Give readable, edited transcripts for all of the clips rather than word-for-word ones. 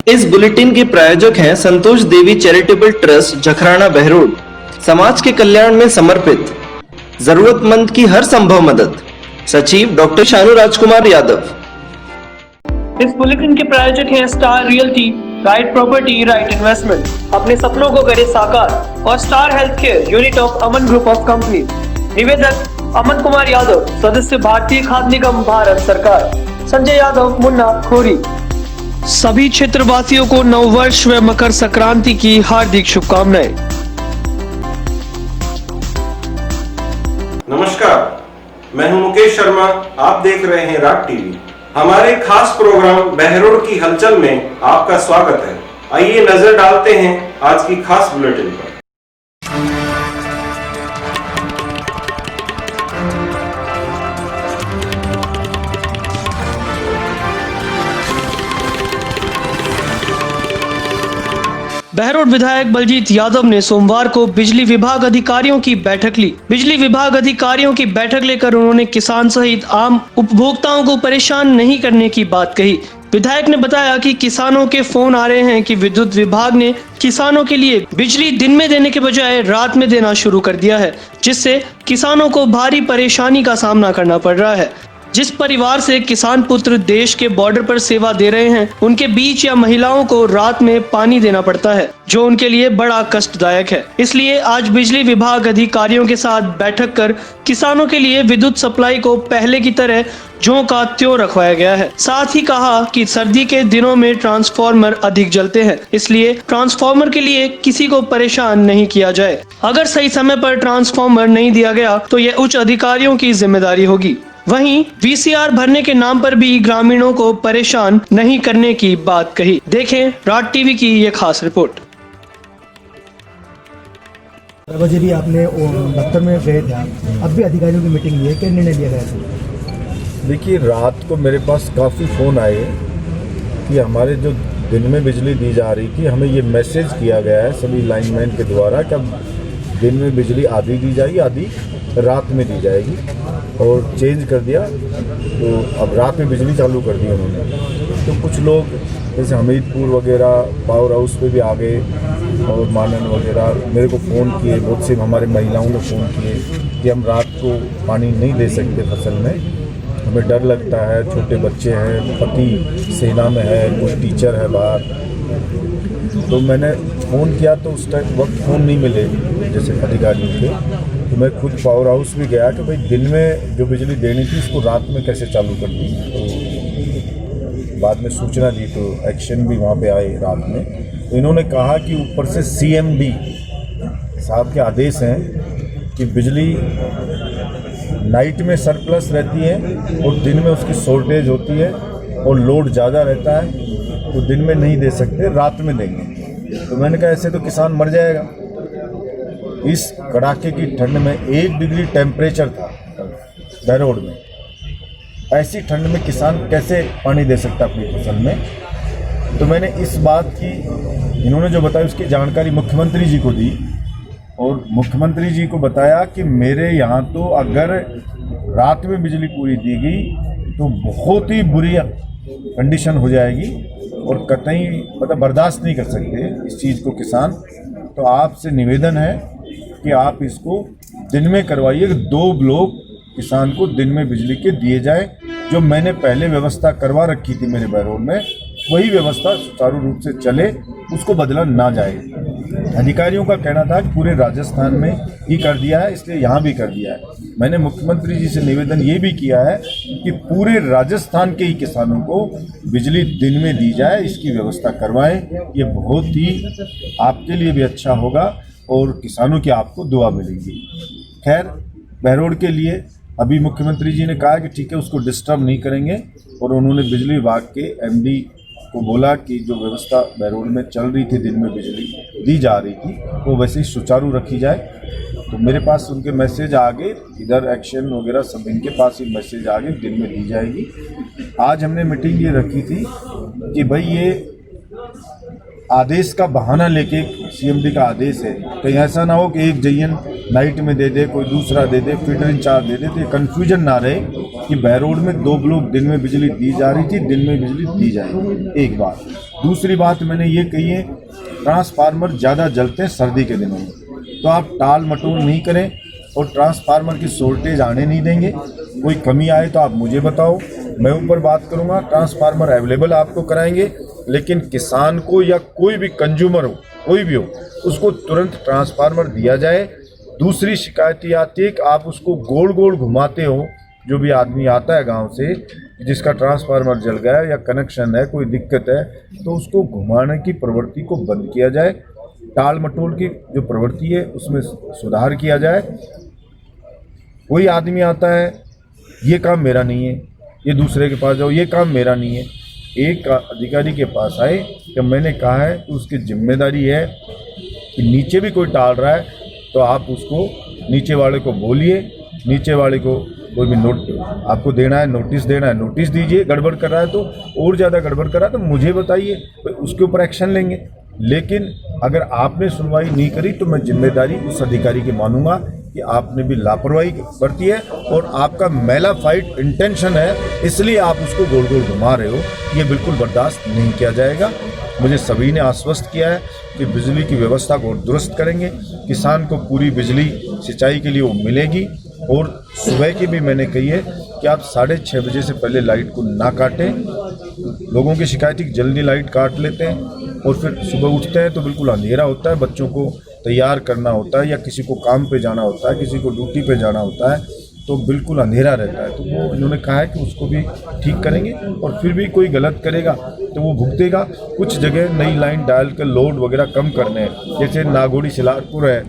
इस बुलेटिन के प्रायोजक हैं संतोष देवी चैरिटेबल ट्रस्ट जखराना बहरोड। समाज के कल्याण में समर्पित, जरूरतमंद की हर संभव मदद। सचिव डॉक्टर शानू राजकुमार यादव। इस बुलेटिन के प्रायोजक हैं star realty, right property, right investment. अपने सपनों को करे साकार। और star health care unit of Aman group of company. निवेदक अमन कुमार यादव, सदस्य भारतीय खाद्य निगम भारत सरकार। संजय यादव, मुन्ना खोरी। सभी क्षेत्रवासियों को नववर्ष व मकर संक्रांति की हार्दिक शुभकामनाएं। नमस्कार, मैं हूं मुकेश शर्मा। आप देख रहे हैं राग टीवी। हमारे खास प्रोग्राम बहरोड की हलचल में आपका स्वागत है। आइए नजर डालते हैं आज की खास बुलेटिन पर। बहरोड विधायक बलजीत यादव ने सोमवार को बिजली विभाग अधिकारियों की बैठक ली। बिजली विभाग अधिकारियों की बैठक लेकर उन्होंने किसान सहित आम उपभोक्ताओं को परेशान नहीं करने की बात कही। विधायक ने बताया कि किसानों के फोन आ रहे हैं कि विद्युत विभाग ने किसानों के लिए बिजली दिन में देने के बजाय रात में देना शुरू कर दिया है, जिससे किसानों को भारी परेशानी का सामना करना पड़ रहा है। जिस परिवार से किसान पुत्र देश के बॉर्डर पर सेवा दे रहे हैं, उनके बीच या महिलाओं को रात में पानी देना पड़ता है, जो उनके लिए बड़ा कष्टदायक है। इसलिए आज बिजली विभाग अधिकारियों के साथ बैठक कर किसानों के लिए विद्युत सप्लाई को पहले की तरह ज्यों का त्यों रखवाया गया है। साथ ही कहा कि सर्दी के दिनों में ट्रांसफार्मर अधिक जलते हैं, इसलिए ट्रांसफार्मर के लिए किसी को परेशान नहीं किया जाए। अगर सही समय पर ट्रांसफार्मर नहीं दिया गया तो यह उच्च अधिकारियों की जिम्मेदारी होगी। वहीं वीसीआर भरने के नाम पर भी ग्रामीणों को परेशान नहीं करने की बात कही। देखें राग टीवी की ये खास रिपोर्ट। जी आपने दफ्तर में गए थे, अब भी अधिकारियों की मीटिंग ली है, क्या निर्णय लिया गया है? देखिए, रात को मेरे पास काफ़ी फ़ोन आए कि हमारे जो दिन में बिजली दी जा रही थी, हमें ये मैसेज किया गया है सभी लाइनमैन के द्वारा कि अब दिन में बिजली आधी दी जाएगी, आधी रात में दी जाएगी, और चेंज कर दिया। तो अब रात में बिजली चालू कर दी उन्होंने। तो कुछ लोग जैसे हमीदपुर वगैरह पावर हाउस पे भी आ गए और मानन वगैरह मेरे को फ़ोन किए, बहुत से हमारे महिलाओं ने फ़ोन किए कि हम रात को पानी नहीं दे सकते फसल में, हमें डर लगता है, छोटे बच्चे हैं, पति सेना में है, कुछ टीचर है बाहर। तो मैंने फ़ोन किया तो उस टाइम वक्त फ़ोन नहीं मिले जैसे अधिकारियों के, तो मैं खुद पावर हाउस भी गया कि भाई दिन में जो बिजली देनी थी उसको रात में कैसे चालू कर दी। तो बाद में सूचना दी तो एक्शन भी वहाँ पे आए रात में। तो इन्होंने कहा कि ऊपर से CMD साहब के आदेश हैं कि बिजली नाइट में सरप्लस रहती है और दिन में उसकी शॉर्टेज होती है और लोड ज़्यादा रहता है, तो दिन में नहीं दे सकते, रात में देंगे। तो मैंने कहा ऐसे तो किसान मर जाएगा। इस कड़ाके की ठंड में 1 डिग्री टेम्परेचर था बहरोड में, ऐसी ठंड में किसान कैसे पानी दे सकता अपनी फसल में। तो मैंने इस बात की, इन्होंने जो बताया उसकी जानकारी मुख्यमंत्री जी को दी और मुख्यमंत्री जी को बताया कि मेरे यहाँ तो अगर रात में बिजली पूरी दी गई तो बहुत ही बुरी कंडीशन हो जाएगी और कतई मतलब बर्दाश्त नहीं कर सकते इस चीज़ को किसान। तो आपसे निवेदन है कि आप इसको दिन में करवाइए, 2 ब्लॉक किसान को दिन में बिजली के दिए जाए। जो मैंने पहले व्यवस्था करवा रखी थी मेरे बहरोड में, वही व्यवस्था सुचारू रूप से चले, उसको बदला ना जाए। अधिकारियों का कहना था कि पूरे राजस्थान में ही कर दिया है, इसलिए यहाँ भी कर दिया है। मैंने मुख्यमंत्री जी से निवेदन ये भी किया है कि पूरे राजस्थान के ही किसानों को बिजली दिन में दी जाए, इसकी व्यवस्था करवाएं। ये बहुत ही आपके लिए भी अच्छा होगा और किसानों की आपको दुआ मिलेगी। खैर, बहरोड के लिए अभी मुख्यमंत्री जी ने कहा कि ठीक है, उसको डिस्टर्ब नहीं करेंगे और उन्होंने बिजली विभाग के MD को बोला कि जो व्यवस्था बहरोड में चल रही थी, दिन में बिजली दी जा रही थी, वो वैसे ही सुचारू रखी जाए। तो मेरे पास उनके मैसेज आ गए, इधर एक्शन वगैरह सब इनके पास ही मैसेज आ गए, दिन में दी जाएगी। आज हमने मीटिंग ये रखी थी कि भाई ये आदेश का बहाना लेके CMD का आदेश है, कहीं ऐसा ना हो कि एक जयन नाइट में दे दे, कोई दूसरा दे दे, फीडर इंचार्ज दे दे, तो ये कन्फ्यूजन ना रहे कि बहरोड में 2 ब्लॉक दिन में बिजली दी जा रही थी, दिन में बिजली दी जाएगी। एक बात दूसरी बात मैंने ये कही है, ट्रांसफार्मर ज़्यादा जलते हैं सर्दी के दिनों में, तो आप टाल मटोल नहीं करें और ट्रांसफार्मर की शॉर्टेज आने नहीं देंगे। कोई कमी आए तो आप मुझे बताओ, मैं ऊपर बात करूँगा। ट्रांसफार्मर अवेलेबल आपको कराएंगे, लेकिन किसान को या कोई भी कंज्यूमर हो, कोई भी हो, उसको तुरंत ट्रांसफार्मर दिया जाए। दूसरी शिकायत ये आती है कि आप उसको गोल गोल घुमाते हो। जो भी आदमी आता है गांव से जिसका ट्रांसफार्मर जल गया या कनेक्शन है, कोई दिक्कत है, तो उसको घुमाने की प्रवृत्ति को बंद किया जाए। टाल मटोल की जो प्रवृत्ति है उसमें सुधार किया जाए। कोई आदमी आता है, ये काम मेरा नहीं है, ये दूसरे के पास जाओ, ये काम मेरा नहीं है। एक अधिकारी के पास आए कि मैंने कहा है कि उसकी जिम्मेदारी है कि नीचे भी कोई टाल रहा है तो आप उसको नीचे वाले को बोलिए, नीचे वाले को कोई भी नोट आपको देना है, नोटिस देना है, नोटिस दीजिए। गड़बड़ कर रहा है तो, और ज़्यादा गड़बड़ कर रहा है तो मुझे बताइए, तो उसके ऊपर एक्शन लेंगे। लेकिन अगर आपने सुनवाई नहीं करी तो मैं जिम्मेदारी उस अधिकारी की मानूंगा कि आपने भी लापरवाही बरती है और आपका मैला फाइट इंटेंशन है, इसलिए आप उसको गोल गोल घुमा रहे हो। ये बिल्कुल बर्दाश्त नहीं किया जाएगा। मुझे सभी ने आश्वस्त किया है कि बिजली की व्यवस्था को दुरुस्त करेंगे, किसान को पूरी बिजली सिंचाई के लिए वो मिलेगी। और सुबह की भी मैंने कही है कि आप 6:30 बजे से पहले लाइट को ना काटें। लोगों की शिकायत है कि जल्दी लाइट काट लेते हैं और फिर सुबह उठते हैं तो बिल्कुल अंधेरा होता है, बच्चों को तैयार करना होता है या किसी को काम पे जाना होता है, किसी को ड्यूटी पे जाना होता है, तो बिल्कुल अंधेरा रहता है। तो वो इन्होंने कहा है कि उसको भी ठीक करेंगे और फिर भी कोई गलत करेगा तो वो भुगतेगा। कुछ जगह नई लाइन डाल कर लोड वगैरह कम करने हैं, जैसे नागोड़ी सिलारपुर है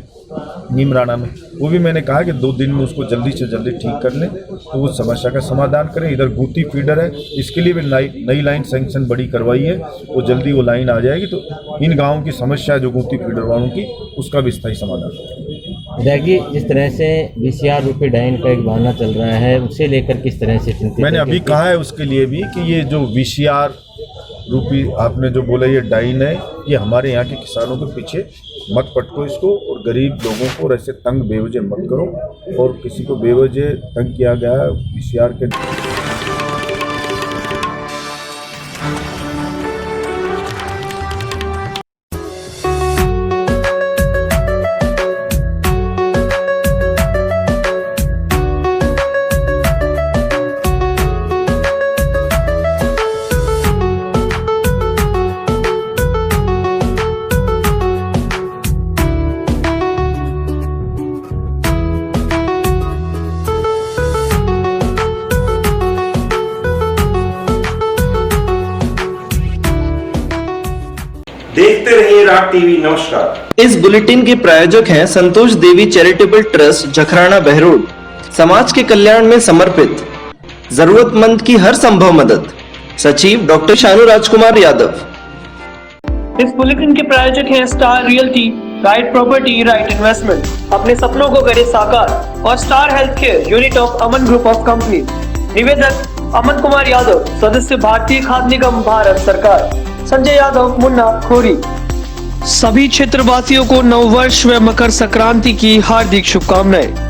नीमराना में, वो भी मैंने कहा कि 2 दिन में उसको जल्दी से जल्दी ठीक कर लें तो वो समस्या का समाधान करें। इधर गुती फीडर है, इसके लिए भी नई लाइन सैंक्शन बड़ी करवाई है, वो जल्दी वो लाइन आ जाएगी तो इन गाँवों की समस्या जो गुती फीडर वालों की, उसका भी स्थायी समाधान। देखिए, जिस तरह से VCR रूपी डाइन का एक बहाना चल रहा है, उसे लेकर किस तरह से चिंतित? मैंने अभी कहा है उसके लिए भी कि ये जो VCR रूपी आपने जो बोला ये डाइन है, ये हमारे यहाँ के किसानों के पीछे मत पटको इसको, और गरीब लोगों को और ऐसे तंग बेवजह मत करो। और किसी को बेवजह तंग किया गया है VCR के देखते रहिए राग टीवी। नमस्कार। इस बुलेटिन के प्रायोजक हैं संतोष देवी चैरिटेबल ट्रस्ट जखराना बहरोड। समाज के कल्याण में समर्पित, जरूरतमंद की हर संभव मदद। सचिव डॉक्टर शानू राजकुमार यादव। इस बुलेटिन के प्रायोजक हैं star realty, right property, right investment. अपने सपनों को करे साकार। और star health care, unit of Aman group of company. निवेदक अमन कुमार यादव, सदस्य भारतीय खाद्य निगम, भारत सरकार। संजय यादव, मुन्ना खोरी। सभी क्षेत्रवासियों को नववर्ष व मकर संक्रांति की हार्दिक शुभकामनाएं।